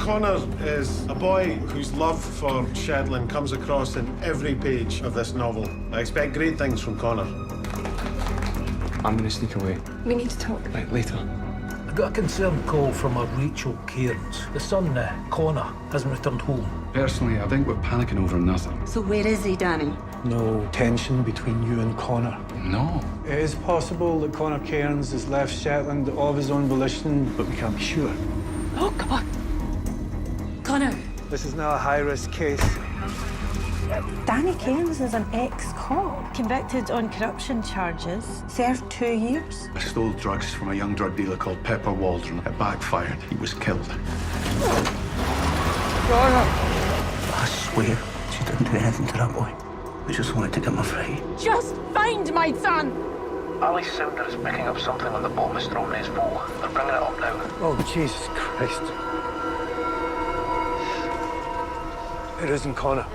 Connor is a boy whose love for Shetland comes across in every page of this novel. I expect great things from Connor. I'm gonna sneak away. We need to talk. Right, later. I got a concerned call from a Rachel Cairns. The son, Connor, hasn't returned home. Personally, I think we're panicking over nothing. So where is he, Danny? No tension between you and Connor. No. It is possible that Connor Cairns has left Shetland of his own volition, but we can't be sure. Oh, God. Connor. This is now a high-risk case. Danny Cairns is an ex-cop, convicted on corruption charges, served 2 years. I stole drugs from a young drug dealer called Pepper Waldron. It backfired. He was killed. I swear she didn't do anything to that boy. We just wanted to get him free. Just find my son! Ali's sounder is picking up something on the bottom of Stromney's bowl. They're bringing it up now. Oh, Jesus Christ. It isn't Connor.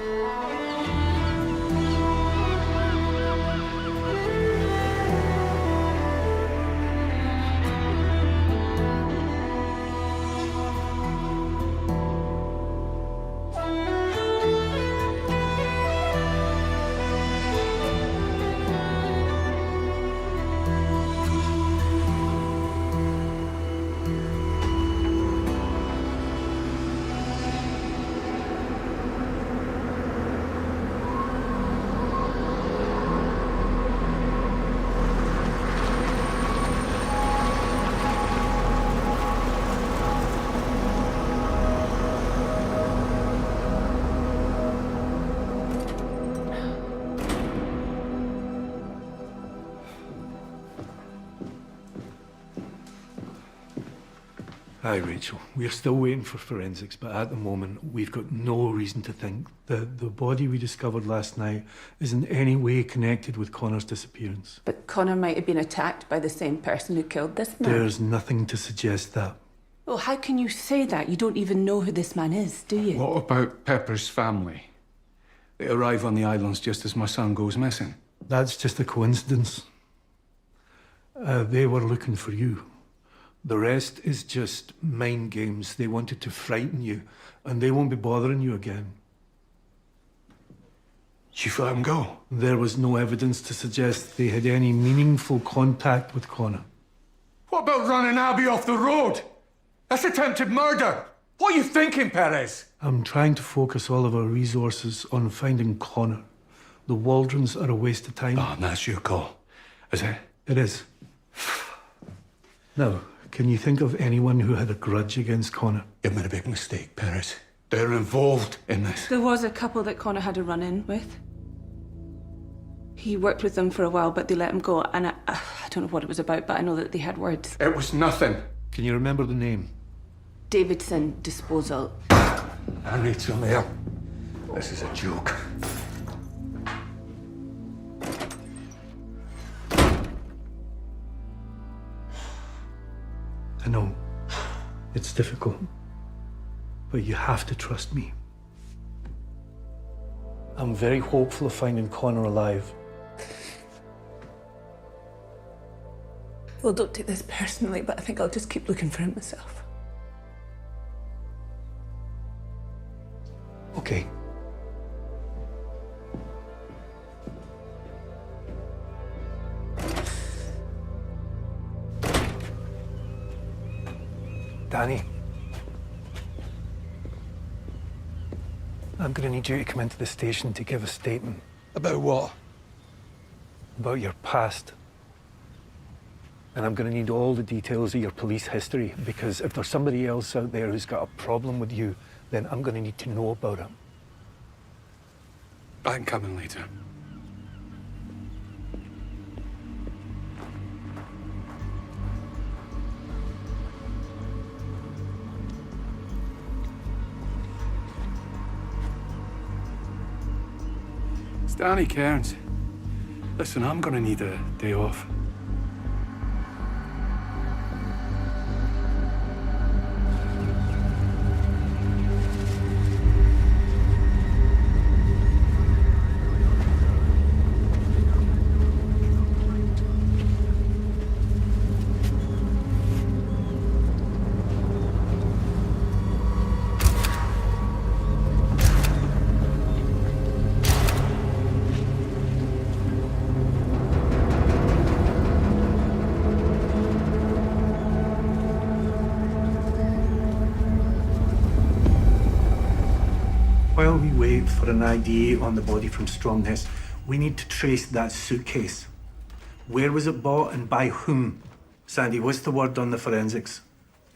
Hi, Rachel. We're still waiting for forensics, but at the moment, we've got no reason to think that the body we discovered last night is in any way connected with Connor's disappearance. But Connor might have been attacked by the same person who killed this man. There's nothing to suggest that. Well, how can you say that? You don't even know who this man is, do you? What about Pepper's family? They arrive on the islands just as my son goes missing. That's just a coincidence. They were looking for you. The rest is just mind games. They wanted to frighten you, and they won't be bothering you again. You let him go? There was no evidence to suggest they had any meaningful contact with Connor. What about running Abby off the road? That's attempted murder. What are you thinking, Perez? I'm trying to focus all of our resources on finding Connor. The Waldrons are a waste of time. Oh, and that's your call, is it? It is. Now, can you think of anyone who had a grudge against Connor? You made a big mistake, Perez. They're involved in this. There was a couple that Connor had a run-in with. He worked with them for a while, but they let him go. And I don't know what it was about, but I know that they had words. It was nothing. Can you remember the name? Davidson Disposal. And Rachel, there. This is a joke. I know. It's difficult. But you have to trust me. I'm very hopeful of finding Connor alive. Well, don't take this personally, but I think I'll just keep looking for him myself. Okay. Danny, I'm going to need you to come into the station to give a statement. About what? About your past. And I'm going to need all the details of your police history, because if there's somebody else out there who's got a problem with you, then I'm going to need to know about it. I can come in later. It's Danny Cairns. Listen, I'm gonna need a day off. While we wait for an ID on the body from Strongness, we need to trace that suitcase. Where was it bought and by whom? Sandy, what's the word on the forensics?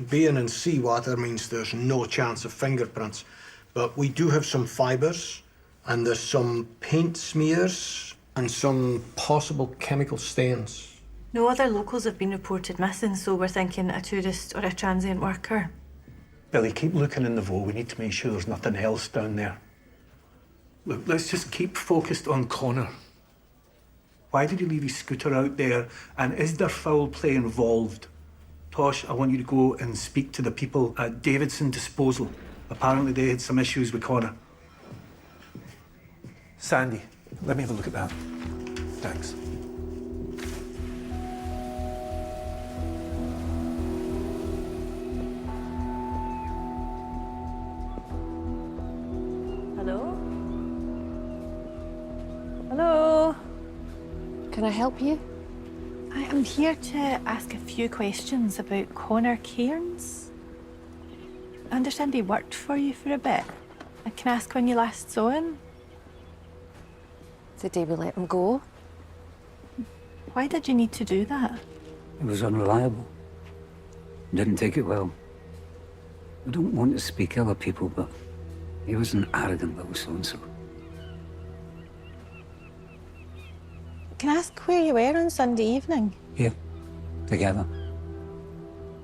Being in seawater means there's no chance of fingerprints. But we do have some fibres, and there's some paint smears, and some possible chemical stains. No other locals have been reported missing, so we're thinking a tourist or a transient worker. Billy, keep looking in the vault. We need to make sure there's nothing else down there. Look, let's just keep focused on Connor. Why did he leave his scooter out there? And is there foul play involved? Tosh, I want you to go and speak to the people at Davidson Disposal. Apparently they had some issues with Connor. Sandy, let me have a look at that. Thanks. Hello? Hello? Can I help you? I am here to ask a few questions about Connor Cairns. I understand he worked for you for a bit. I can ask when you last saw him? The day we let him go. Why did you need to do that? He was unreliable. Didn't take it well. I don't want to speak ill of people, but he was an arrogant little so-and-so. Can I ask where you were on Sunday evening? Here, together.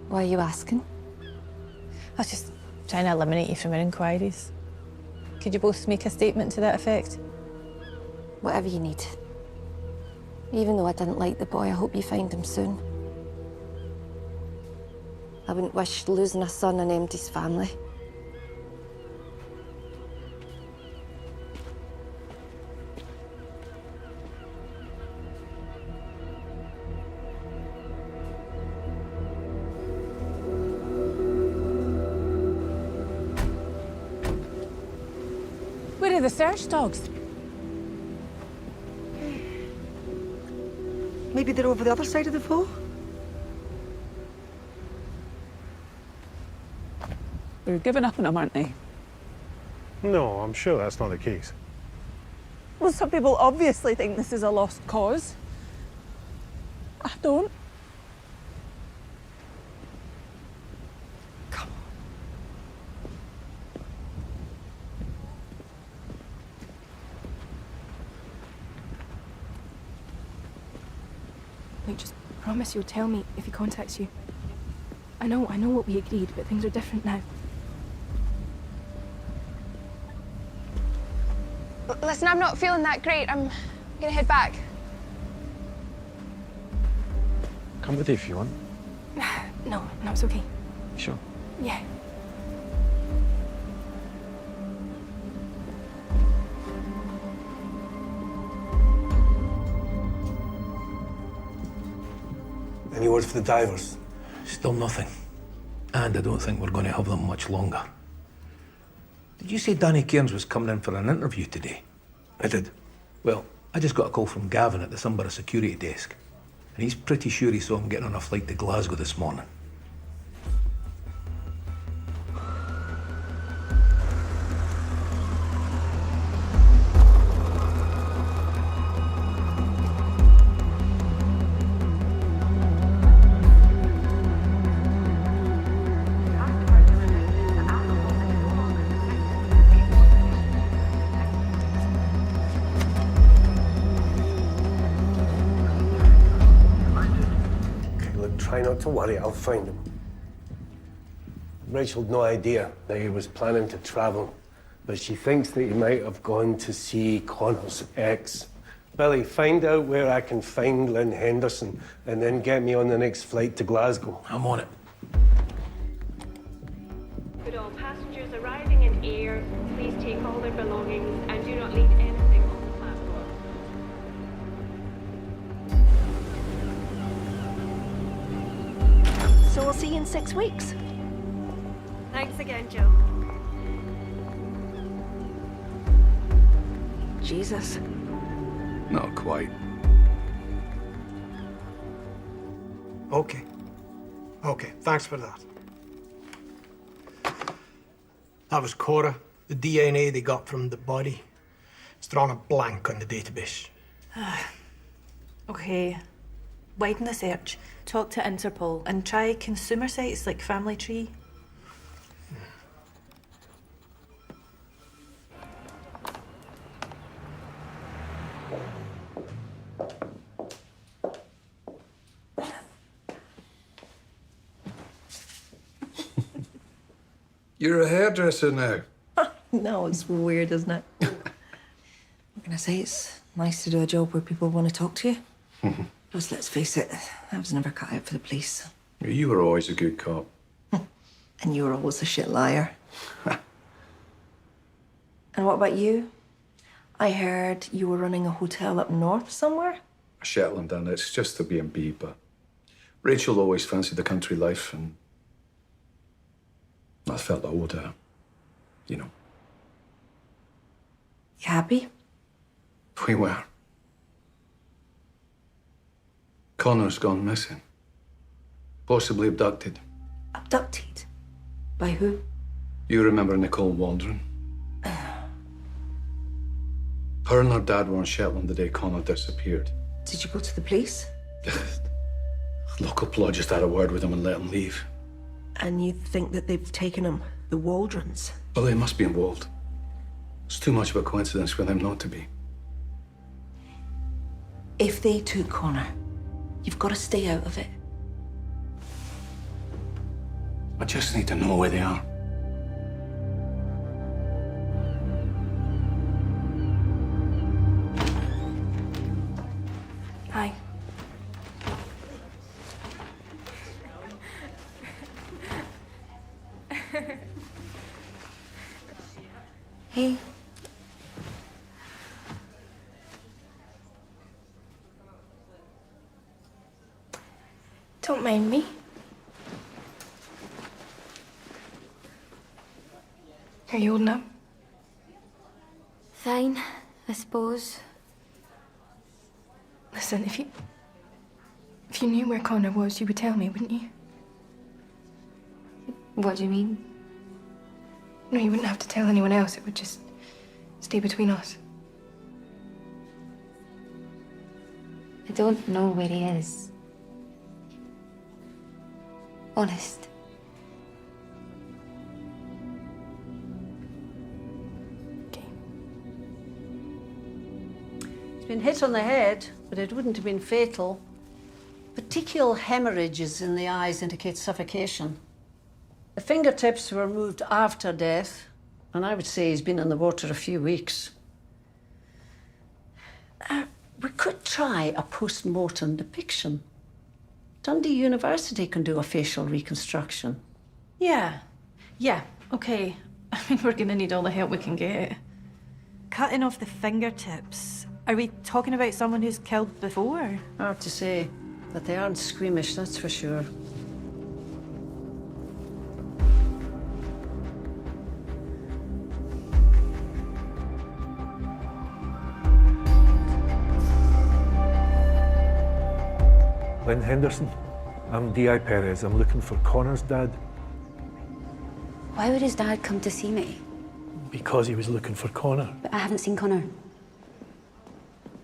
Why are you asking? I was just trying to eliminate you from our inquiries. Could you both make a statement to that effect? Whatever you need. Even though I didn't like the boy, I hope you find him soon. I wouldn't wish losing a son on Empty's family. Where are the search dogs? Maybe they're over the other side of the floor? They're giving up on him, aren't they? No, I'm sure that's not the case. Well, some people obviously think this is a lost cause. I don't. Like, just promise you'll tell me if he contacts you. I know what we agreed, but things are different now. Listen, I'm not feeling that great. I'm gonna head back. Come with you if you want. No, it's okay. Sure. Yeah. Any word for the divers? Still nothing. And I don't think we're going to have them much longer. Did you say Danny Cairns was coming in for an interview today? I did. Well, I just got a call from Gavin at the Sunborough security desk. And he's pretty sure he saw him getting on a flight to Glasgow this morning. Try not to worry, I'll find him. Rachel'd no idea that he was planning to travel, but she thinks that he might have gone to see Connor's ex. Billy, find out where I can find Lynn Henderson, and then get me on the next flight to Glasgow. I'm on it. Could all passengers arriving in air please take all their belongings and do not leave anything on the platform. So we'll see you in 6 weeks. Thanks again, Joe. Jesus. Not quite. Okay. Okay, thanks for that. That was Cora, The DNA they got from the body, it's drawn a blank on the database. Okay. Widen the search. Talk to Interpol and try consumer sites like Family Tree. You're a hairdresser now. No, it's weird, isn't it? What can I say? It's nice to do a job where people want to talk to you. Because let's face it, I was never cut out for the police. You were always a good cop. And you were always a shit liar. And what about you? I heard you were running a hotel up north somewhere? Shetland, and it's just a B&B, but Rachel always fancied the country life, and I felt I owed her, you know. You happy? We were. Connor's gone missing. Possibly abducted. Abducted? By who? You remember Nicole Waldron? Her and her dad were on Shetland the day Connor disappeared. Did you go to the police? Local plot just had a word with him and let him leave. And you think that they've taken him, the Waldrons? Well, they must be involved. It's too much of a coincidence for them not to be. If they took Connor, you've got to stay out of it. I just need to know where they are. Hi. Hey. Don't mind me. Are you holding up? Fine, I suppose. Listen, if you knew where Connor was, you would tell me, wouldn't you? What do you mean? No, you wouldn't have to tell anyone else. It would just stay between us. I don't know where he is. Honest. He's been hit on the head, but it wouldn't have been fatal. Petechial hemorrhages in the eyes indicate suffocation. The fingertips were removed after death, and I would say he's been in the water a few weeks. We could try a post-mortem depiction. Dundee University can do a facial reconstruction. Yeah. Yeah, okay. I mean, we're gonna need all the help we can get. Cutting off the fingertips. Are we talking about someone who's killed before? Hard to say, but they aren't squeamish, that's for sure. Lynn Henderson. I'm D.I. Perez. I'm looking for Connor's dad. Why would his dad come to see me? Because he was looking for Connor. But I haven't seen Connor.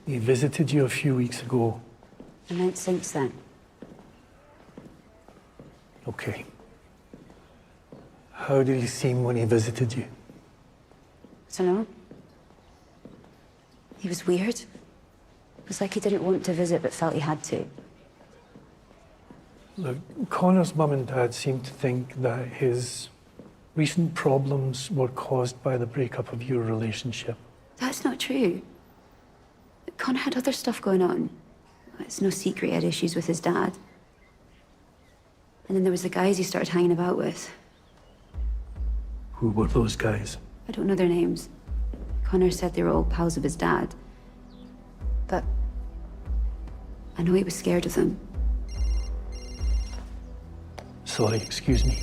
He visited you a few weeks ago. I meant since then. Okay. How did he seem when he visited you? I don't know. He was weird. It was like he didn't want to visit but felt he had to. Look, Connor's mum and dad seem to think that his recent problems were caused by the breakup of your relationship. That's not true. Connor had other stuff going on. It's no secret he had issues with his dad. And then there was the guys he started hanging about with. Who were those guys? I don't know their names. Connor said they were all pals of his dad. But I know he was scared of them. Sorry, excuse me.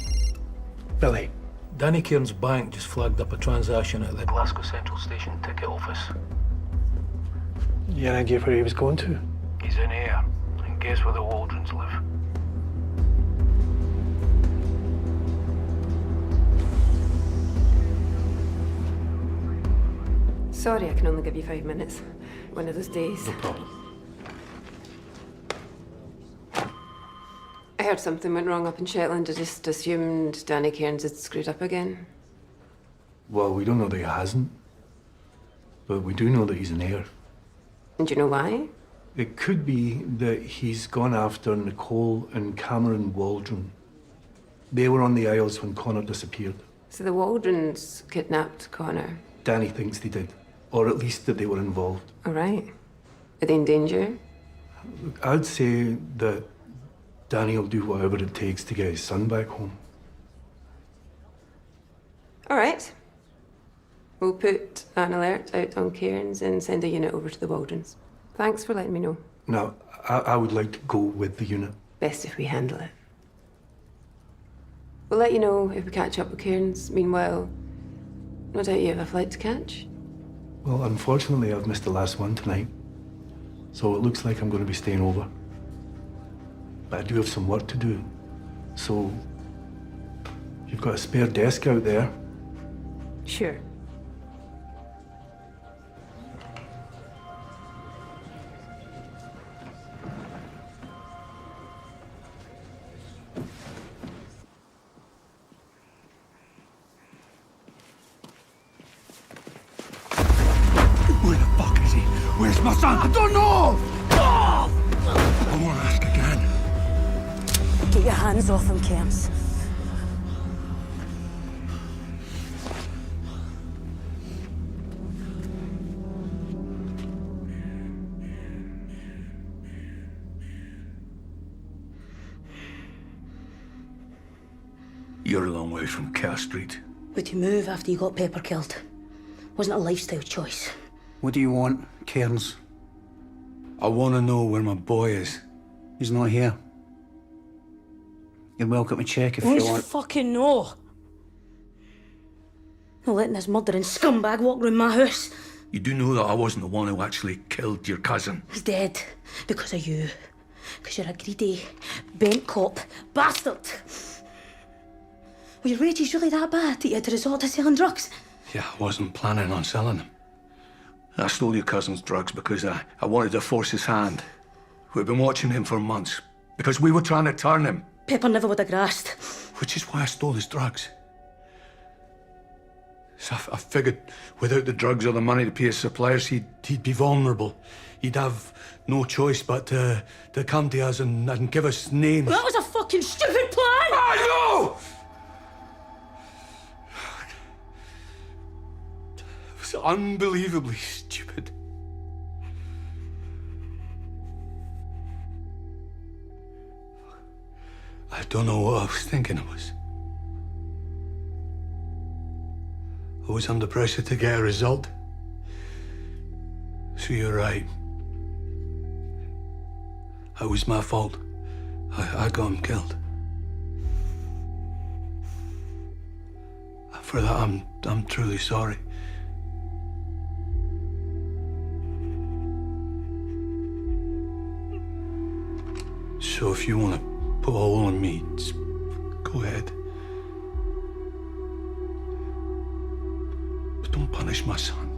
Billy. Danny Cairns' bank just flagged up a transaction at the Glasgow Central Station ticket office. You had an idea where he was going to? He's in here. And guess where the Waldrons live? Sorry, I can only give you 5 minutes. One of those days. No problem. I heard something went wrong up in Shetland. I just assumed Danny Cairns had screwed up again. Well, we don't know that he hasn't. But we do know that he's an heir. And do you know why? It could be that he's gone after Nicole and Cameron Waldron. They were on the Isles when Connor disappeared. So the Waldrons kidnapped Connor. Danny thinks they did. Or at least that they were involved. All right. Are they in danger? Look, I'd say that Danny will do whatever it takes to get his son back home. All right. We'll put an alert out on Cairns and send a unit over to the Waldrons. Thanks for letting me know. Now, I would like to go with the unit. Best if we handle it. We'll let you know if we catch up with Cairns. Meanwhile, no doubt you have a flight to catch. Well, unfortunately, I've missed the last one tonight. So it looks like I'm going to be staying over. But I do have some work to do. So, you've got a spare desk out there. Sure. Where the fuck is he? Where's my son? I don't know! I won't ask again. Get your hands off him, Cairns. You're a long way from Kerr Street. Would you move after you got Pepper killed? Wasn't a lifestyle choice. What do you want, Cairns? I want to know where my boy is. He's not here. You're welcome to check if You you want. fucking know. Not letting this murdering scumbag walk round my house. You do know that I wasn't the one who actually killed your cousin. He's dead because of you. Because you're a greedy, bent cop bastard. Were your wages really that bad that you had to resort to selling drugs? Yeah, I wasn't planning on selling them. I stole your cousin's drugs because I wanted to force his hand. We've been watching him for months because we were trying to turn him. Pepper never would have grasped. Which is why I stole his drugs. So I figured without the drugs or the money to pay his suppliers, he'd be vulnerable. He'd have no choice but to come to us and give us names. That was a fucking stupid plan! I know! It was unbelievably stupid. I don't know what I was thinking it was. I was under pressure to get a result. So you're right. It was my fault. I got him killed. For that, I'm truly sorry. So if you want to put a hole in me, just go ahead. But don't punish my son.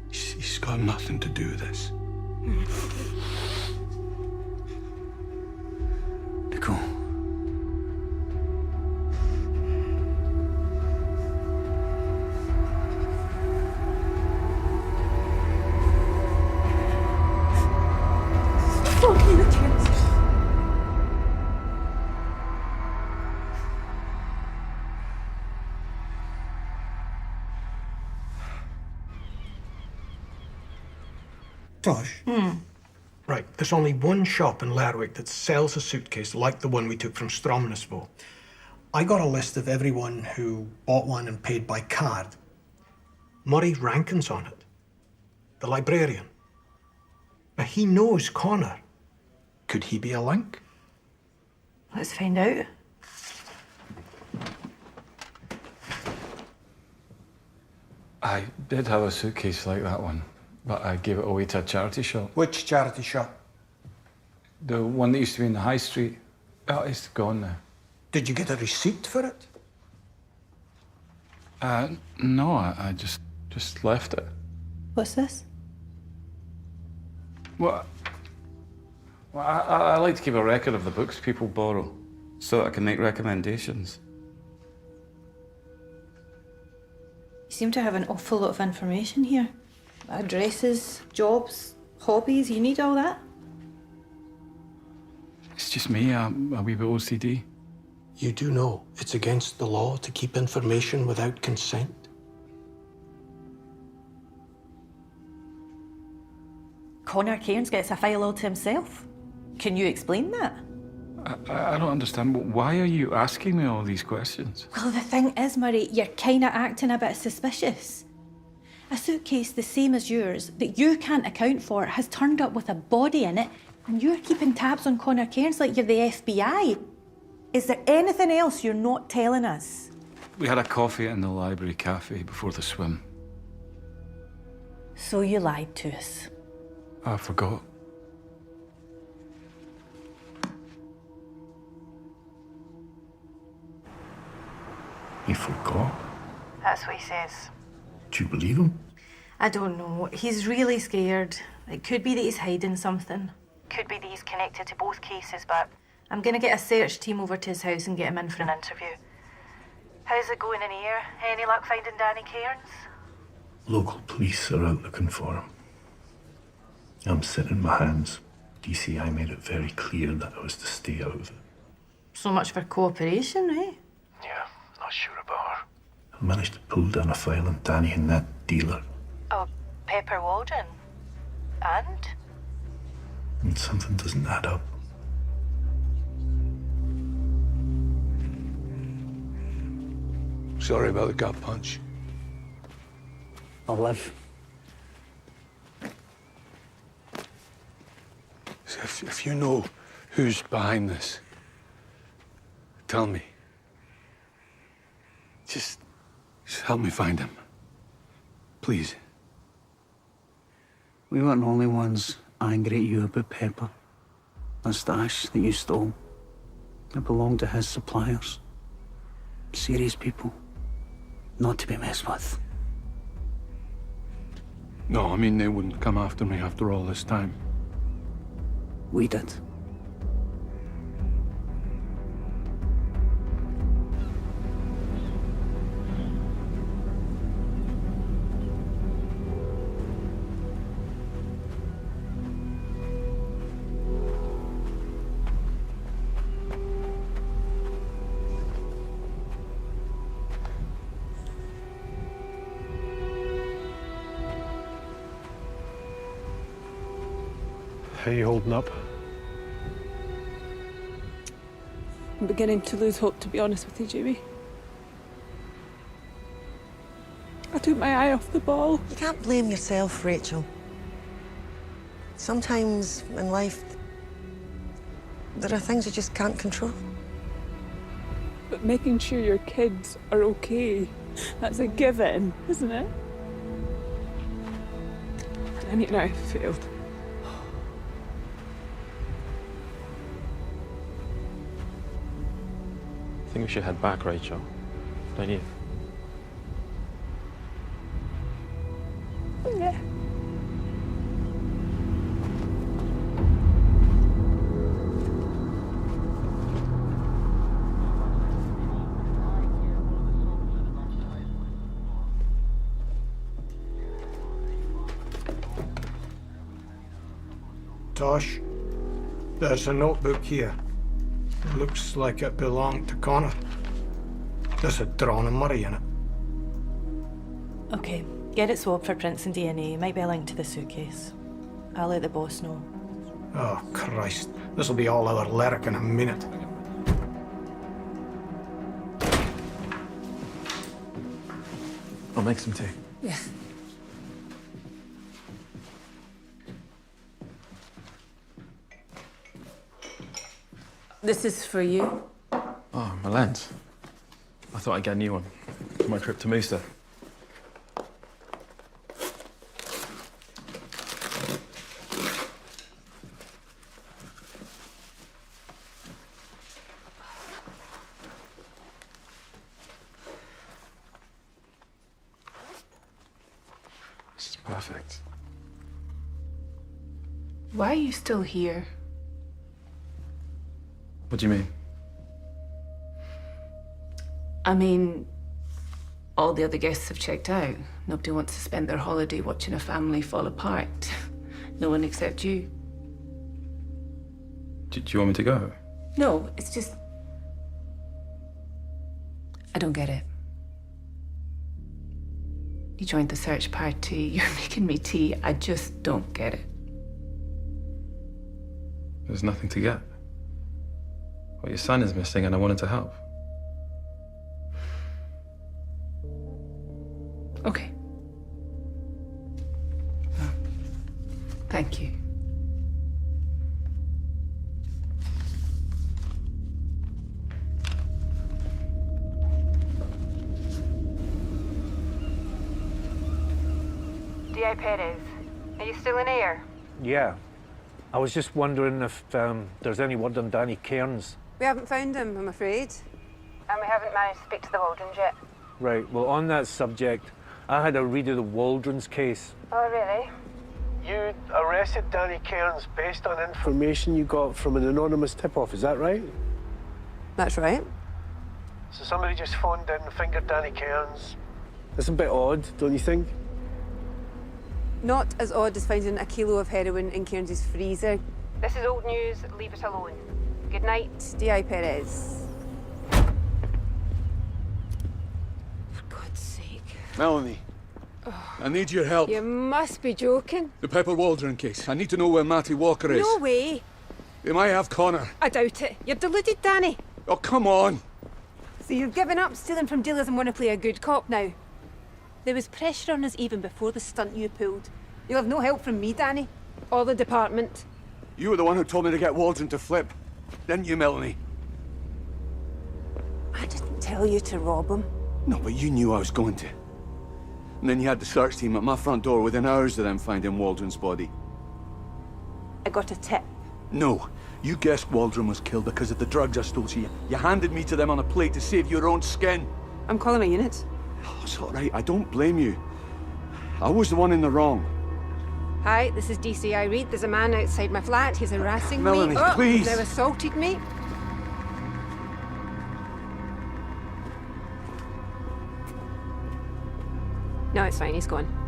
He's got nothing to do with this. Nicole. Tosh? Right, there's only one shop in Lerwick that sells a suitcase like the one we took from Stromnessville. I got a list of everyone who bought one and paid by card. Murray Rankin's on it, the librarian. But he knows Connor. Could he be a link? Let's find out. I did have a suitcase like that one, but I gave it away to a charity shop. Which charity shop? The one that used to be in the high street. Oh, it's gone now. Did you get a receipt for it? No, I just left it. What's this? Well, I like to keep a record of the books people borrow, so that I can make recommendations. You seem to have an awful lot of information here. Addresses, jobs, hobbies, you need all that? It's just me, I'm a wee bit OCD. You do know it's against the law to keep information without consent. Connor Cairns gets a file all to himself. Can you explain that? I don't understand. Why are you asking me all these questions? Well, the thing is, Murray, you're kind of acting a bit suspicious. A suitcase the same as yours that you can't account for has turned up with a body in it, and you're keeping tabs on Connor Cairns like you're the FBI. Is there anything else you're not telling us? We had a coffee in the library cafe before the swim. So you lied to us. I forgot. He forgot? That's what he says. Do you believe him? I don't know. He's really scared. It could be that he's hiding something. Could be that he's connected to both cases, but I'm going to get a search team over to his house and get him in for an interview. How's it going in here? Any luck finding Danny Cairns? Local police are out looking for him. I'm sitting in my hands. DCI made it very clear that I was to stay out of it. So much for cooperation, eh? Yeah, not sure about her. I managed to pull down a file on Danny and that dealer. Oh, Pepper Waldron. And? And something doesn't add up. Sorry about the gut punch. I'll live. If you know who's behind this, tell me. Just help me find him. Please. We weren't the only ones angry at you about Pepper. The stash that you stole. It belonged to his suppliers. Serious people. Not to be messed with. No, I mean, they wouldn't come after me after all this time. We did. How you holding up? I'm beginning to lose hope, to be honest with you, Jamie. I took my eye off the ball. You can't blame yourself, Rachel. Sometimes in life, there are things you just can't control. But making sure your kids are okay, that's a given, isn't it? And you know, I failed. I think we should head back, Rachel. Don't you? Yeah. Tosh, there's a notebook here. It looks like it belonged to Connor. There's a drawing of Murray in it. Okay, get it swabbed for prints and DNA. Might be a link to the suitcase. I'll let the boss know. Oh, Christ. This'll be all our lyric in a minute. I'll make some tea. Yeah. This is for you. Oh, my lens. I thought I'd get a new one for my trip to Mooster. perfect. Why are you still here? What do you mean? I mean, all the other guests have checked out. Nobody wants to spend their holiday watching a family fall apart. No one except you. Do you want me to go? No, it's just... I don't get it. You joined the search party, you're making me tea. I just don't get it. There's nothing to get. Well, your son is missing and I wanted to help. Okay. Thank you. D.I. Perez, are you still in air? Yeah. I was just wondering if there's any word on Danny Cairns. We haven't found him, I'm afraid. And we haven't managed to speak to the Waldrons yet. Right, well, on that subject, I had a read of the Waldrons case. Oh, really? You arrested Danny Cairns based on information you got from an anonymous tip-off, is that right? That's right. So somebody just phoned in and fingered Danny Cairns. That's a bit odd, don't you think? Not as odd as finding a kilo of heroin in Cairns' freezer. This is old news, leave it alone. Good night, D.I. Perez. For God's sake. Melanie, I need your help. You must be joking. The Pepper Waldron case. I need to know where Matty Walker is. No way. They might have Connor. I doubt it. You're deluded, Danny. Oh, come on. So you've given up stealing from dealers and want to play a good cop now? There was pressure on us even before the stunt you pulled. You'll have no help from me, Danny. Or the department. You were the one who told me to get Waldron to flip. Didn't you, Melanie? I didn't tell you to rob him. No, but you knew I was going to. And then you had the search team at my front door within hours of them finding Waldron's body. I got a tip. No. You guessed Waldron was killed because of the drugs I stole. So you handed me to them on a plate to save your own skin. I'm calling my unit. Oh, it's all right. I don't blame you. I was the one in the wrong. Hi, this is DCI Reed. There's a man outside my flat. He's harassing Melanie, me. Oh, please. He's now assaulted me. No, it's fine. He's gone.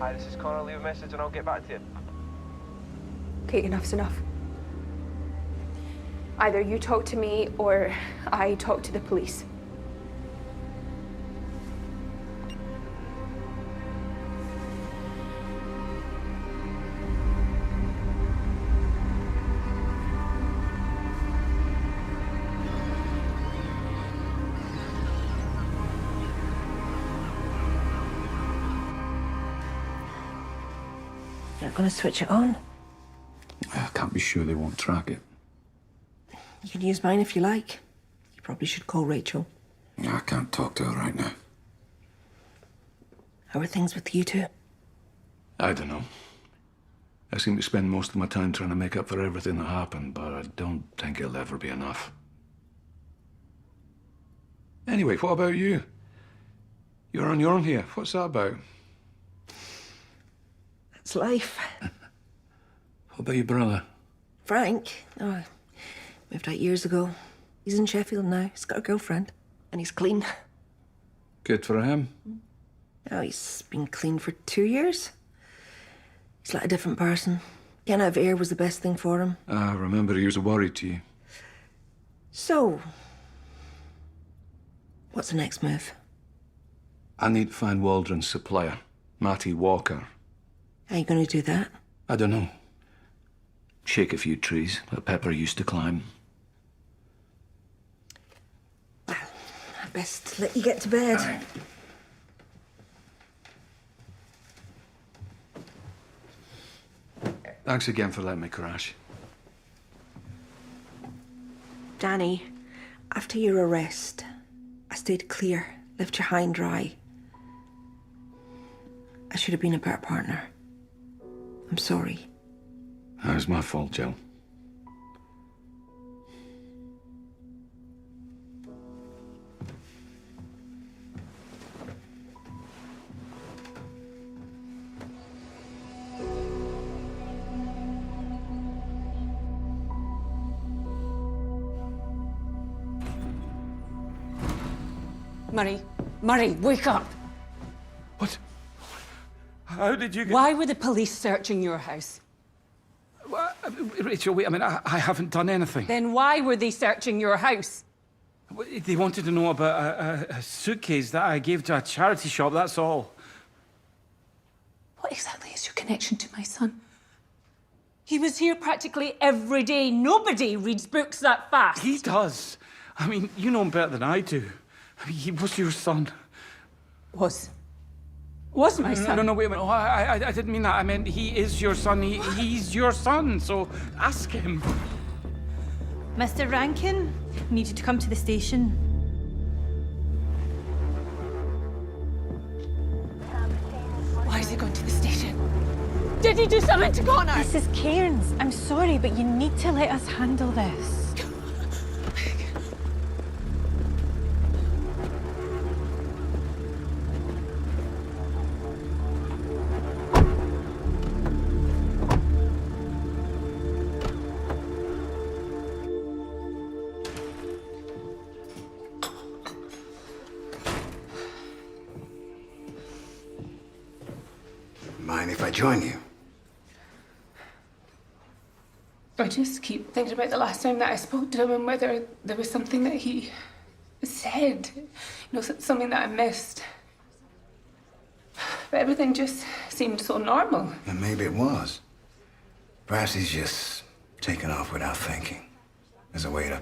Hi, this is Connor. Leave a message and I'll get back to you. Okay, enough's enough. Either you talk to me or I talk to the police. You're not going to switch it on? I can't be sure they won't track it. You can use mine if you like. You probably should call Rachel. I can't talk to her right now. How are things with you two? I don't know. I seem to spend most of my time trying to make up for everything that happened, but I don't think it'll ever be enough. Anyway, what about you? You're on your own here. What's that about? That's life. What about your brother? Frank? Oh, moved out years ago. He's in Sheffield now. He's got a girlfriend. And he's clean. Good for him. Oh, he's been clean for 2 years. He's like a different person. Getting out of air was the best thing for him. I remember he was a worry to you. So, what's the next move? I need to find Waldron's supplier, Matty Walker. How are you going to do that? I don't know. Shake a few trees that Pepper used to climb. Well, I best let you get to bed. Thanks again for letting me crash. Danny, after your arrest, I stayed clear, left you high and dry. I should have been a better partner. I'm sorry. That was my fault, Jill. Murray, wake up! What? How did you get... Why were the police searching your house? Rachel, wait a minute. I haven't done anything. Then why were they searching your house? They wanted to know about a suitcase that I gave to a charity shop, that's all. What exactly is your connection to my son? He was here practically every day. Nobody reads books that fast. He does. I mean, you know him better than I do. I mean, he was your son. Was my son? No, wait a minute. Oh, I didn't mean that. I meant he is your son. He's your son, so ask him. Mr. Rankin, I need you to come to the station. Why is he going to the station? Did he do something to Connor? Mrs. Cairns, I'm sorry, but you need to let us handle this. Mind if I join you? I just keep thinking about the last time that I spoke to him and whether there was something that he said, something that I missed. But everything just seemed so normal. And maybe it was. Perhaps he's just taken off without thinking, as a way to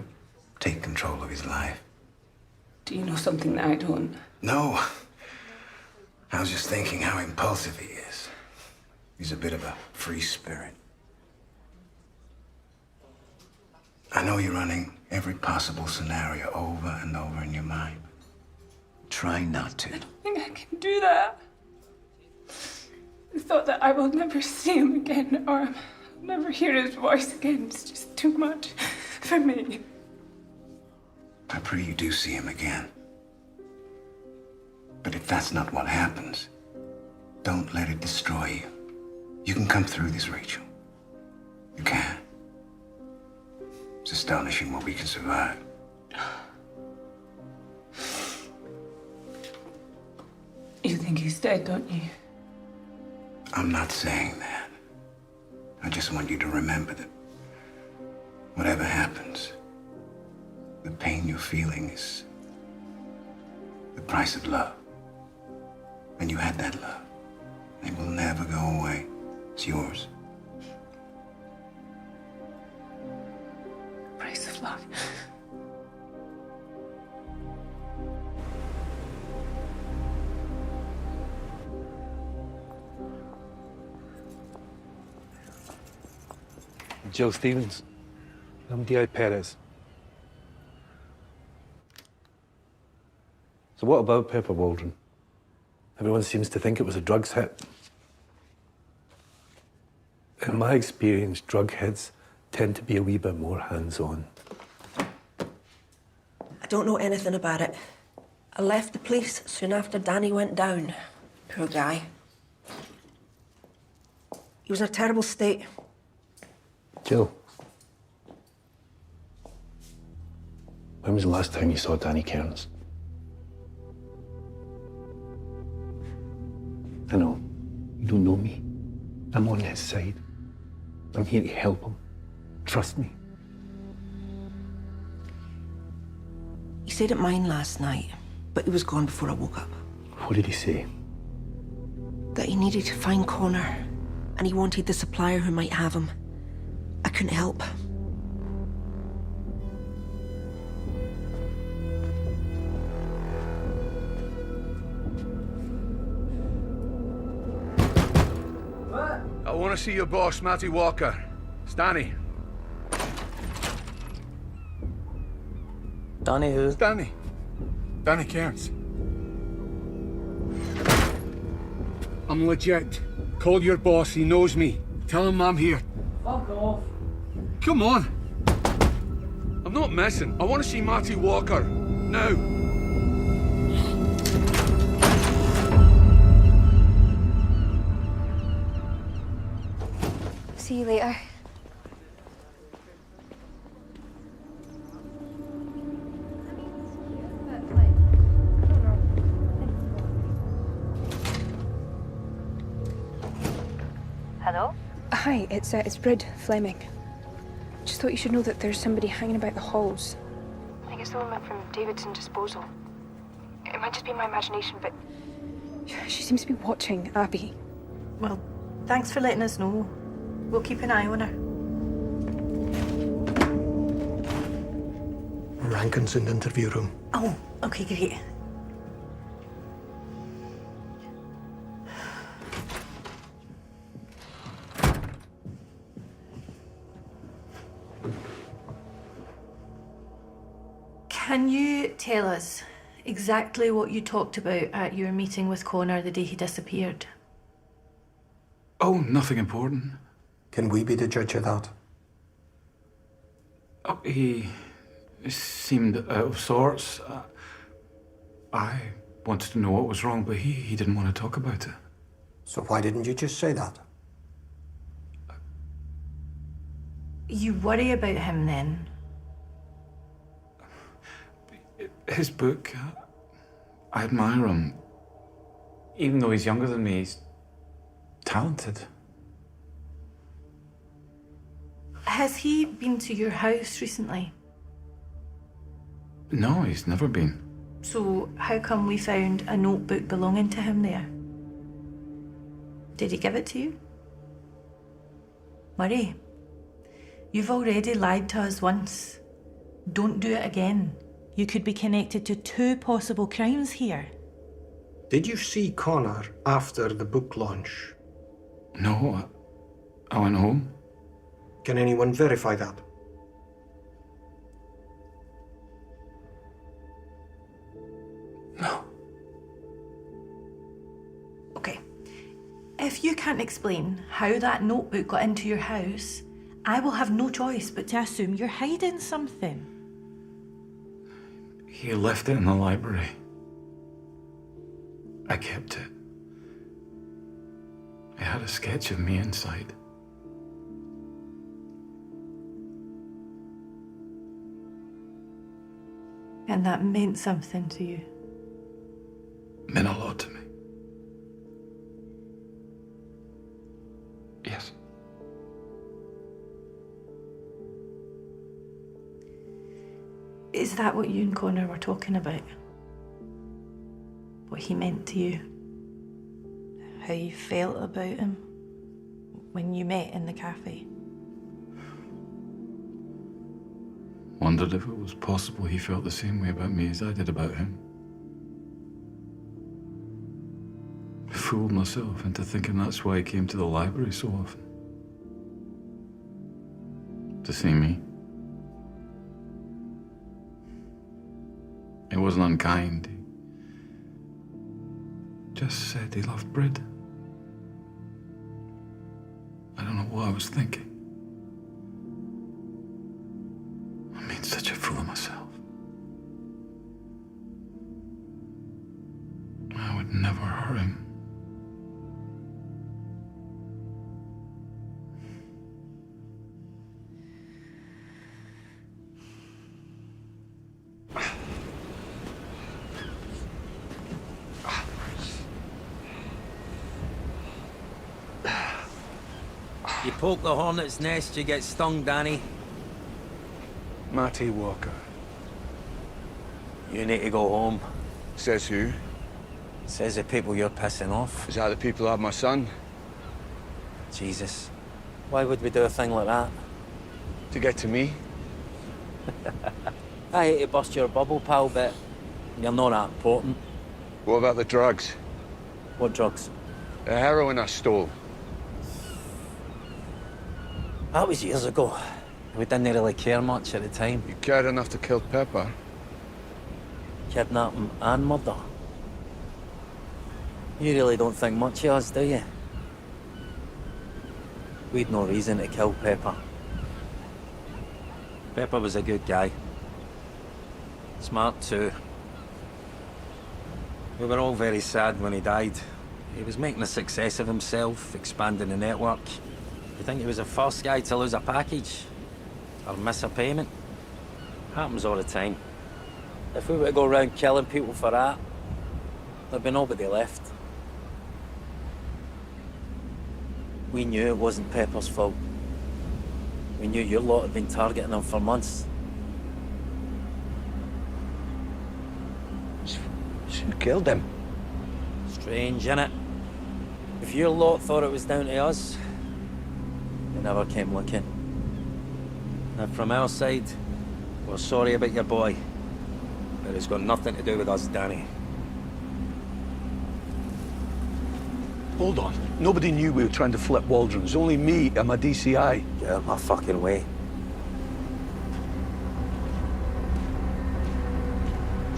take control of his life. Do you know something that I don't? No. I was just thinking how impulsive he is. He's a bit of a free spirit. I know you're running every possible scenario over and over in your mind. Try not to. I don't think I can do that. The thought that I will never see him again or I'll never hear his voice again is just too much for me. I pray you do see him again. But if that's not what happens, don't let it destroy you. You can come through this, Rachel. You can. It's astonishing what we can survive. You think he's dead, don't you? I'm not saying that. I just want you to remember that whatever happens, the pain you're feeling is the price of love. And you had that love. It will never go away. It's yours. Price of love. Jill Stevens. I'm D.I. Perez. So what about Pepper Waldron? Everyone seems to think it was a drugs hit. In my experience, drug hits tend to be a wee bit more hands-on. I don't know anything about it. I left the police soon after Danny went down. Poor guy. He was in a terrible state. Jill, when was the last time you saw Danny Cairns? I know, you don't know me. I'm on his side. I'm here to help him. Trust me. He stayed at mine last night, but he was gone before I woke up. What did he say? That he needed to find Connor, and he wanted the supplier who might have him. I couldn't help. want to see your boss, Matty Walker. Stanny. Danny who? Stanny. Danny Cairns. I'm legit. Call your boss, he knows me. Tell him I'm here. Fuck off. Come on. I'm not messing. I want to see Matty Walker. Now. See you later. Hello? Hi, it's Brid Fleming. Just thought you should know that there's somebody hanging about the halls. I think it's the woman from Davidson Disposal. It might just be my imagination, but she seems to be watching Abby. Well, thanks for letting us know. We'll keep an eye on her. Rankin's in the interview room. Oh, okay, great. Can you tell us exactly what you talked about at your meeting with Connor the day he disappeared? Oh, nothing important. Can we be the judge of that? Oh, he seemed out of sorts. I wanted to know what was wrong, but he didn't want to talk about it. So why didn't you just say that? You worry about him then? His book, I admire him. Even though he's younger than me, he's talented. Has he been to your house recently? No, he's never been. So how come we found a notebook belonging to him there? Did he give it to you? Murray, you've already lied to us once. Don't do it again. You could be connected to 2 possible crimes here. Did you see Connor after the book launch? No, I went home. Can anyone verify that? No. Okay. If you can't explain how that notebook got into your house, I will have no choice but to assume you're hiding something. He left it in the library. I kept it. It had a sketch of me inside. And that meant something to you. It meant a lot to me. Yes. Is that what you and Connor were talking about? What he meant to you? How you felt about him when you met in the cafe? Wondered if it was possible he felt the same way about me as I did about him. Fooled myself into thinking that's why he came to the library so often. To see me. It wasn't unkind. He just said he loved Brid. I don't know what I was thinking. I made such a fool of myself. I would never hurt him. You poke the hornet's nest, you get stung, Danny. Matty Walker. You need to go home. Says who? Says the people you're pissing off. Is that the people who have my son? Jesus. Why would we do a thing like that? To get to me? I hate to bust your bubble, pal, but you're not that important. What about the drugs? What drugs? The heroin I stole. That was years ago. We didn't really care much at the time. You cared enough to kill Pepper? Kidnapping and murder. You really don't think much of us, do you? We'd no reason to kill Pepper. Pepper was a good guy. Smart too. We were all very sad when he died. He was making a success of himself, expanding the network. You think he was the first guy to lose a package? Or miss a payment? Happens all the time. If we were to go around killing people for that, there'd be nobody left. We knew it wasn't Pepper's fault. We knew your lot had been targeting him for months. Who killed him? Strange, innit? If your lot thought it was down to us, they never came looking. And from our side, we're sorry about your boy, but it's got nothing to do with us, Danny. Hold on. Nobody knew we were trying to flip Waldron's. Only me and my DCI. Get out my fucking way.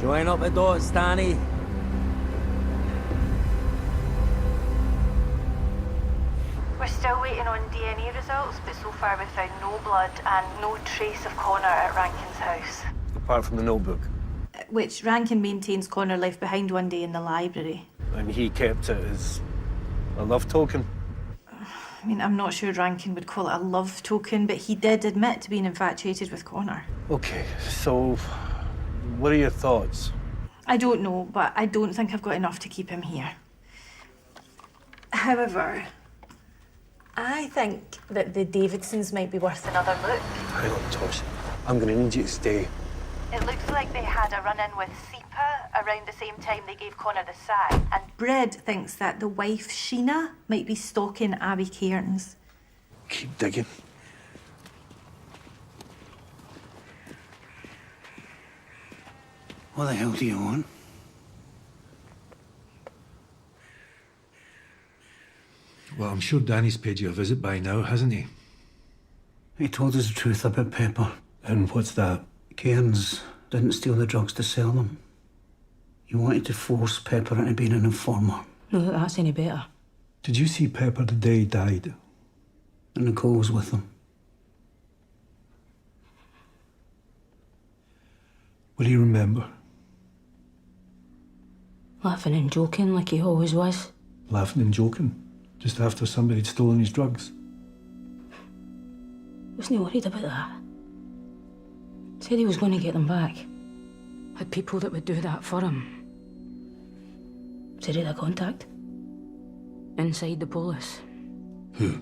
Join up the dots, Danny. We're still waiting on DNA results, but so far we've found no blood and no trace of Connor at Rankin's house. Apart from the notebook. Which Rankin maintains Connor left behind one day in the library. And he kept it as a love token. I mean, I'm not sure Rankin would call it a love token, but he did admit to being infatuated with Connor. Okay, so what are your thoughts? I don't know, but I don't think I've got enough to keep him here. However, I think that the Davidsons might be worth another look. Hang on, Tosh. I'm gonna need you to stay. It looks like they had a run-in with Seepa around the same time they gave Connor the sack. And Bredd thinks that the wife, Sheena, might be stalking Abby Cairns. Keep digging. What the hell do you want? Well, I'm sure Danny's paid you a visit by now, hasn't he? He told us the truth about Pepper. And what's that? Cairns didn't steal the drugs to sell them. He wanted to force Pepper into being an informer. Not that that's any better. Did you see Pepper the day he died? And Nicole was with him. What do you remember? Laughing and joking like he always was. Laughing and joking? Just after somebody'd stolen his drugs? Wasn't he worried about that? Said he was going to get them back. Had people that would do that for him. Said he had a contact. Inside the police. Who?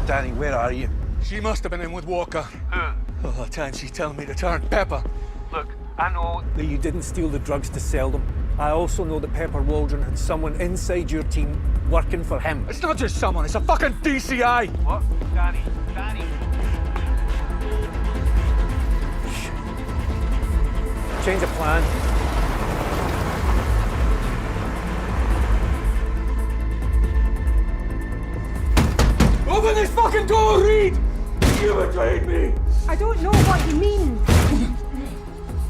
Danny, where are you? She must have been in with Walker. Who? Oh, she's telling me to turn. Pepper. Look, I know that you didn't steal the drugs to sell them. I also know that Pepper Waldron had someone inside your team working for him. It's not just someone, it's a fucking DCI! What? Danny, Danny. Change of plan. Open this fucking door, Reed! You betrayed me! I don't know what you mean.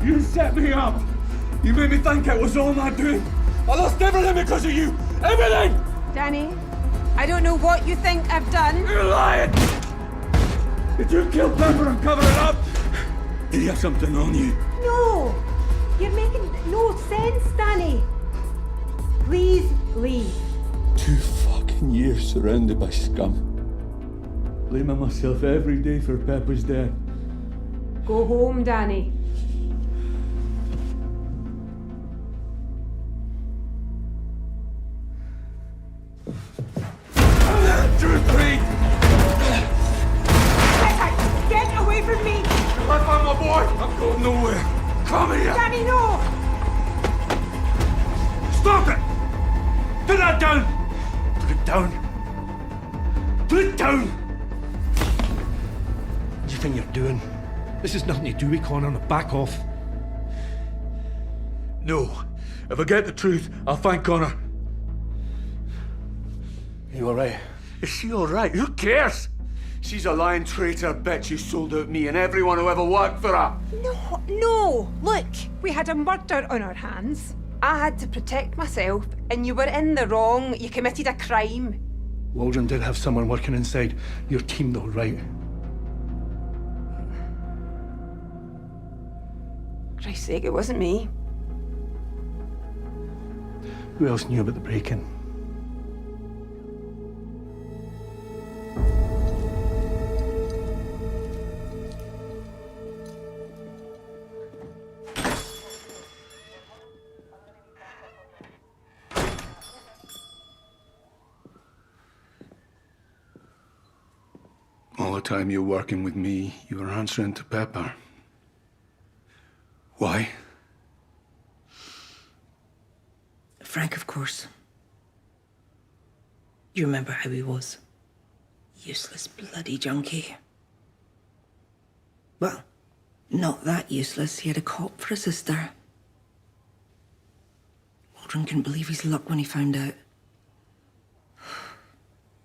You set me up! You made me think it was all my doing! I lost everything because of you! Everything! Danny, I don't know what you think I've done. You're lying! Did you kill Pepper and cover it up? Did he have something on you? No! You're making no sense, Danny. Please leave. 2 fucking years surrounded by scum. Blaming myself every day for Pepper's death. Go home, Danny. Get away from me! If I find my boy, I'm going nowhere. Come here! Danny, no! Stop it! Put that down! Put it down! Put it down! What do you think you're doing? This is nothing to do with Connor. Now back off. No. If I get the truth, I'll find Connor. You all right? Is she all right? Who cares? She's a lying traitor bitch who sold out me and everyone who ever worked for her. No! Look, we had a murder on our hands. I had to protect myself, and you were in the wrong. You committed a crime. Waldron did have someone working inside your team, though, right? Christ's sake, it wasn't me. Who else knew about the break-in? All the time you're working with me, you were answering to Pepper. Why? Frank, of course. You remember how he was? Useless bloody junkie. Well, not that useless. He had a cop for a sister. Waldron couldn't believe his luck when he found out.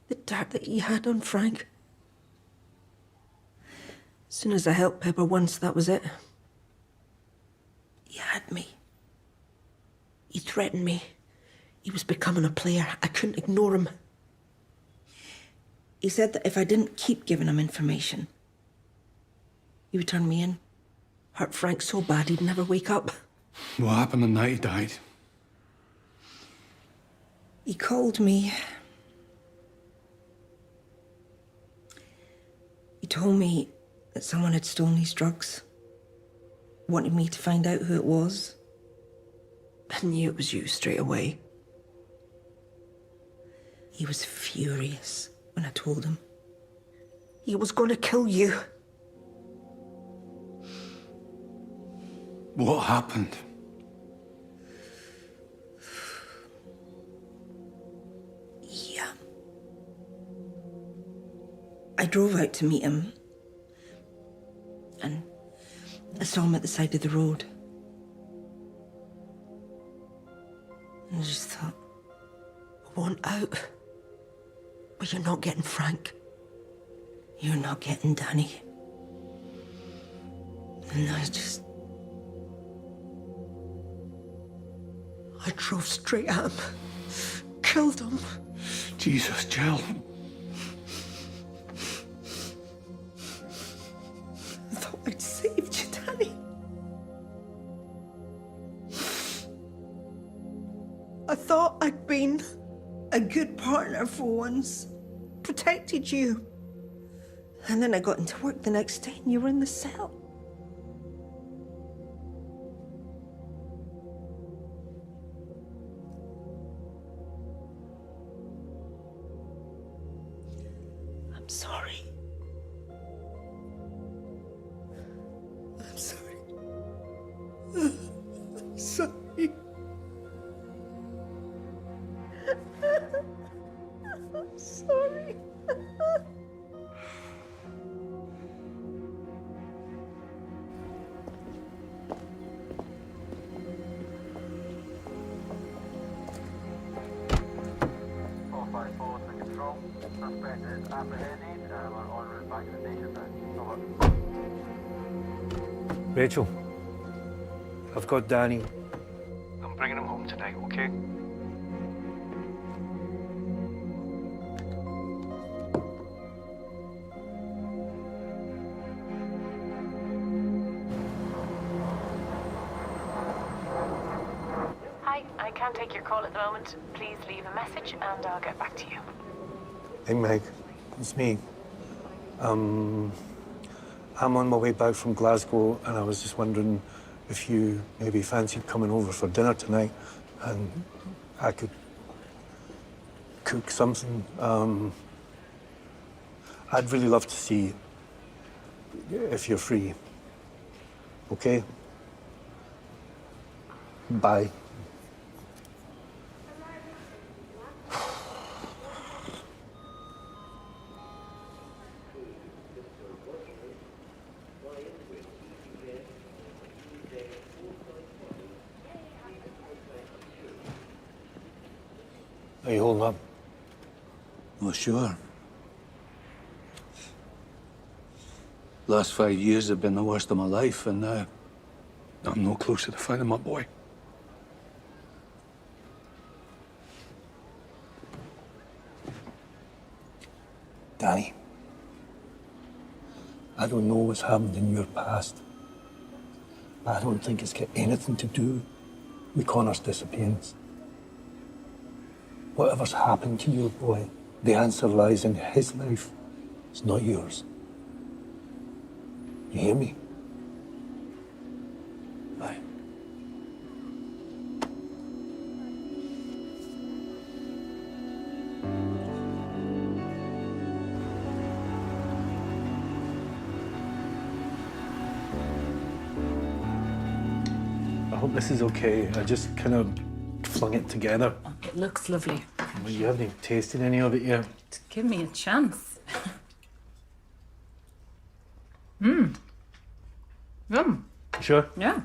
The dirt that he had on Frank. As soon as I helped Pepper once, that was it. He had me. He threatened me. He was becoming a player. I couldn't ignore him. He said that if I didn't keep giving him information, he would turn me in. Hurt Frank so bad he'd never wake up. What happened the night he died? He called me. He told me that someone had stolen his drugs. Wanted me to find out who it was. I knew it was you straight away. He was furious when I told him. He was going to kill you. What happened? Yeah. I drove out to meet him. And I saw him at the side of the road. And I just thought, I want out. But you're not getting Frank. You're not getting Danny. And I drove straight at him. Killed him. Jesus, Jill. I thought I'd saved you, Danny. I thought I'd been a good partner for once. Protected you. And then I got into work the next day and you were in the cell. I'm sorry. I'm sorry. I'm sorry. I'm sorry. Rachel, I've got Danny. I'm bringing him home tonight, okay? Hi, I can't take your call at the moment. Please leave a message and I'll get back to you. Hey, Meg. It's me. I'm on my way back from Glasgow, and I was just wondering if you maybe fancied coming over for dinner tonight, and I could cook something. I'd really love to see you if you're free. Okay? Bye. Are you holding up? Well, sure. Last 5 years have been the worst of my life, and now I'm no closer to finding my boy. Danny, I don't know what's happened in your past. I don't think it's got anything to do with Connor's disappearance. Whatever's happened to your boy, the answer lies in his life. It's not yours. You hear me? Aye. I hope this is okay. I just kind of flung it together. It looks lovely. Well, you haven't even tasted any of it yet. Give me a chance. Yum. Sure? Yeah.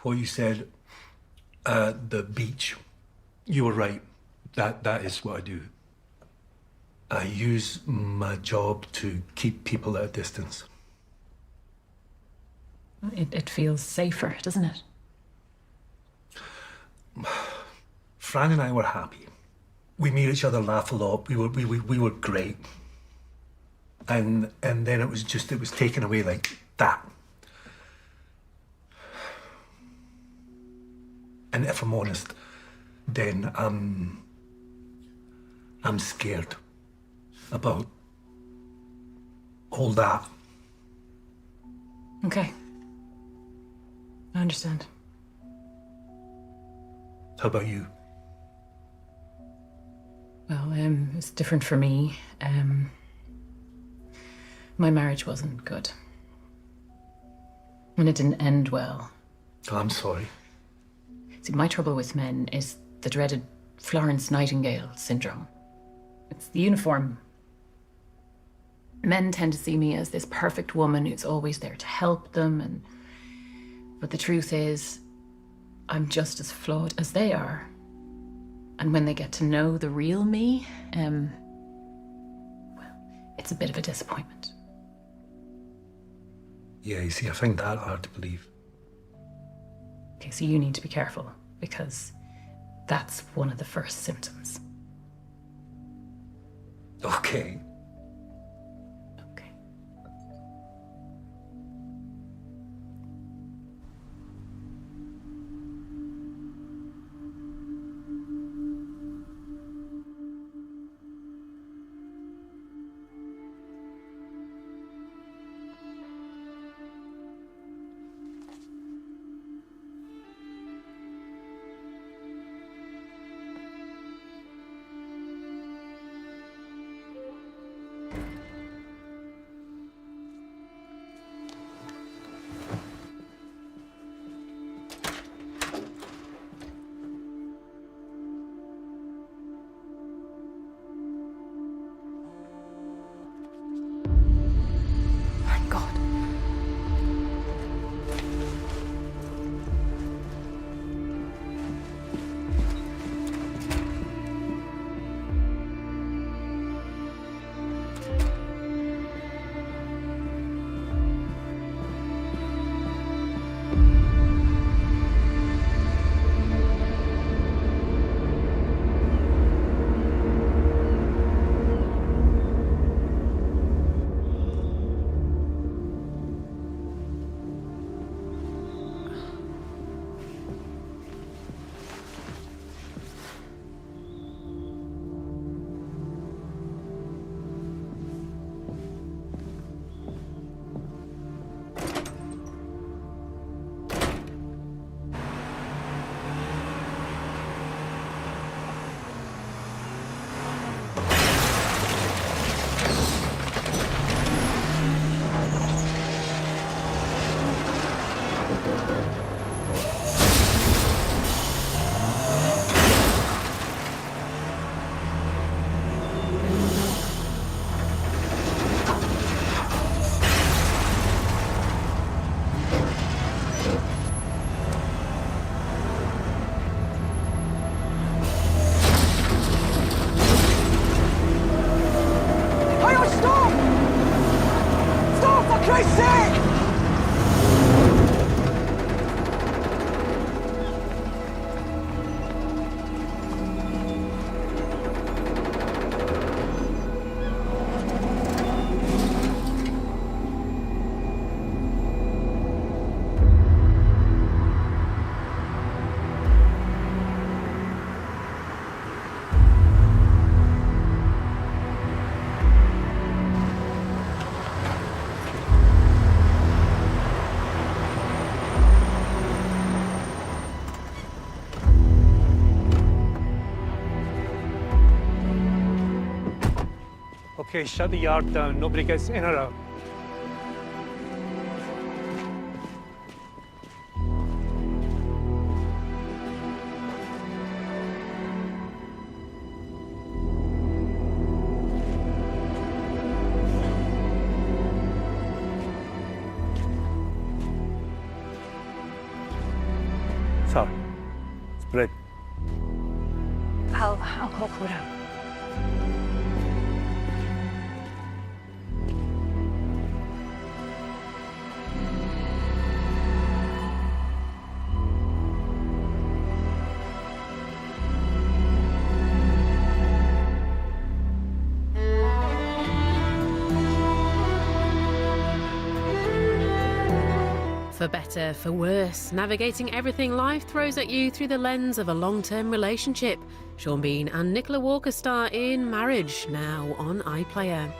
What you said at the beach, you were right. That is what I do. I use my job to keep people at a distance. It feels safer, doesn't it? Fran and I were happy. We made each other laugh a lot. We were great. And then it was taken away like that. And if I'm honest, then I'm scared about all that. Okay. I understand. How about you? Well, it's different for me. My marriage wasn't good. And it didn't end well. I'm sorry. See, my trouble with men is the dreaded Florence Nightingale syndrome. It's the uniform. Men tend to see me as this perfect woman who's always there to help them, but the truth is, I'm just as flawed as they are. And when they get to know the real me, well, it's a bit of a disappointment. Yeah, you see, I find that hard to believe. Okay, so you need to be careful, because that's one of the first symptoms. Okay. Okay, shut the yard down. Nobody gets in or out. Sorry. It's bread. I'll call Cora. For better, for worse, navigating everything life throws at you through the lens of a long-term relationship. Sean Bean and Nicola Walker star in Marriage, now on iPlayer.